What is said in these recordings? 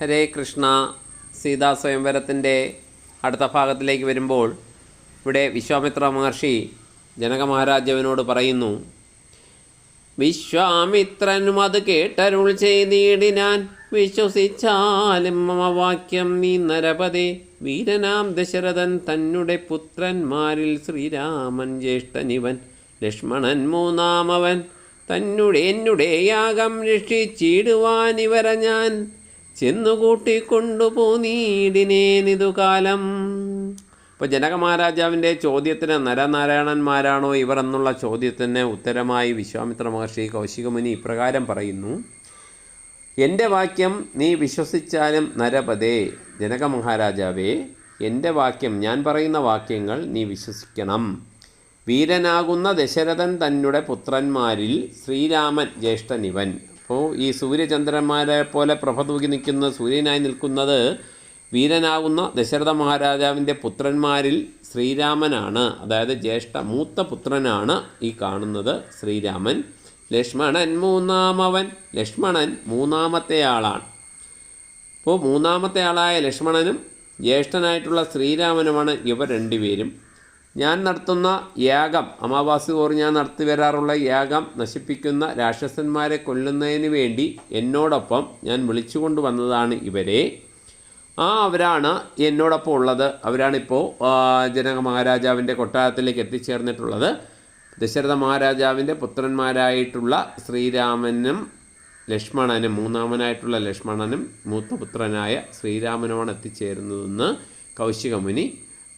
ഹരേ കൃഷ്ണ. സീതാ സ്വയംവരത്തിൻ്റെ അടുത്ത ഭാഗത്തിലേക്ക് വരുമ്പോൾ ഇവിടെ വിശ്വാമിത്ര മഹർഷി ജനക മഹാരാജാവിനോട് പറയുന്നു, വിശ്വാമിത്രനും അത് കേട്ടരുൾ ചെയ്തിടിനാൻ, വിശ്വസിച്ചാലും മമ വാക്യം നീ നരപതേ. വീരനാം ദശരഥൻ തന്നെ പുത്രന്മാരിൽ ശ്രീരാമൻ ജ്യേഷ്ഠനിവൻ, ലക്ഷ്മണൻ മൂന്നാമവൻ, എന്നുടെ യാഗം രക്ഷിച്ചിടുവാൻ ഇവരെ ഞാൻ ചെന്നുകൂട്ടിക്കൊണ്ടുപോന്നീടിനേനിതു കാലം. ഇപ്പോൾ ജനക മഹാരാജാവിൻ്റെ ചോദ്യത്തിന് നരനാരായണന്മാരാണോ ഇവർ എന്നുള്ള ചോദ്യത്തിന് ഉത്തരമായി വിശ്വാമിത്ര മഹർഷി കൗശികമുനി ഇപ്രകാരം പറയുന്നു, എൻ്റെ വാക്യം നീ വിശ്വസിച്ചാലും നരപതേ. ജനക മഹാരാജാവേ, എൻ്റെ വാക്യം, ഞാൻ പറയുന്ന വാക്യങ്ങൾ നീ വിശ്വസിക്കണം. വീരനാകുന്ന ദശരഥൻ തന്നെ പുത്രന്മാരിൽ ശ്രീരാമൻ ജ്യേഷ്ഠനിവൻ. അപ്പോൾ ഈ സൂര്യചന്ദ്രന്മാരെ പോലെ പ്രഭ തൂക്കി നിൽക്കുന്ന സൂര്യനായി നിൽക്കുന്നത് വീരനാകുന്ന ദശരഥ മഹാരാജാവിൻ്റെ പുത്രന്മാരിൽ ശ്രീരാമനാണ്. അതായത് മൂത്ത പുത്രനാണ് ഈ കാണുന്നത് ശ്രീരാമൻ. ലക്ഷ്മണൻ മൂന്നാമവൻ, ലക്ഷ്മണൻ മൂന്നാമത്തെ ആളാണ്. അപ്പോൾ മൂന്നാമത്തെ ആളായ ലക്ഷ്മണനും ജ്യേഷ്ഠനായിട്ടുള്ള ശ്രീരാമനുമാണ് ഇവർ രണ്ടുപേരും. ഞാൻ നടത്തുന്ന യാഗം, അമാവാസി തോറും ഞാൻ നടത്തി വരാറുള്ള യാഗം നശിപ്പിക്കുന്ന രാക്ഷസന്മാരെ കൊല്ലുന്നതിന് വേണ്ടി എന്നോടൊപ്പം ഞാൻ വിളിച്ചു വന്നതാണ് ഇവരെ. അവരാണ് എന്നോടൊപ്പം ഉള്ളത്. അവരാണിപ്പോൾ ജനക മഹാരാജാവിൻ്റെ കൊട്ടാരത്തിലേക്ക് എത്തിച്ചേർന്നിട്ടുള്ളത്. ദശരഥ മഹാരാജാവിൻ്റെ പുത്രന്മാരായിട്ടുള്ള ശ്രീരാമനും ലക്ഷ്മണനും, മൂന്നാമനായിട്ടുള്ള ലക്ഷ്മണനും മൂത്ത പുത്രനായ ശ്രീരാമനുമാണ് എത്തിച്ചേരുന്നതെന്ന് കൗശികമുനി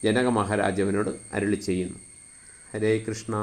ജനക മഹാരാജാവിനോട് അരുളി ചെയ്യുന്നു. ഹരേ കൃഷ്ണ.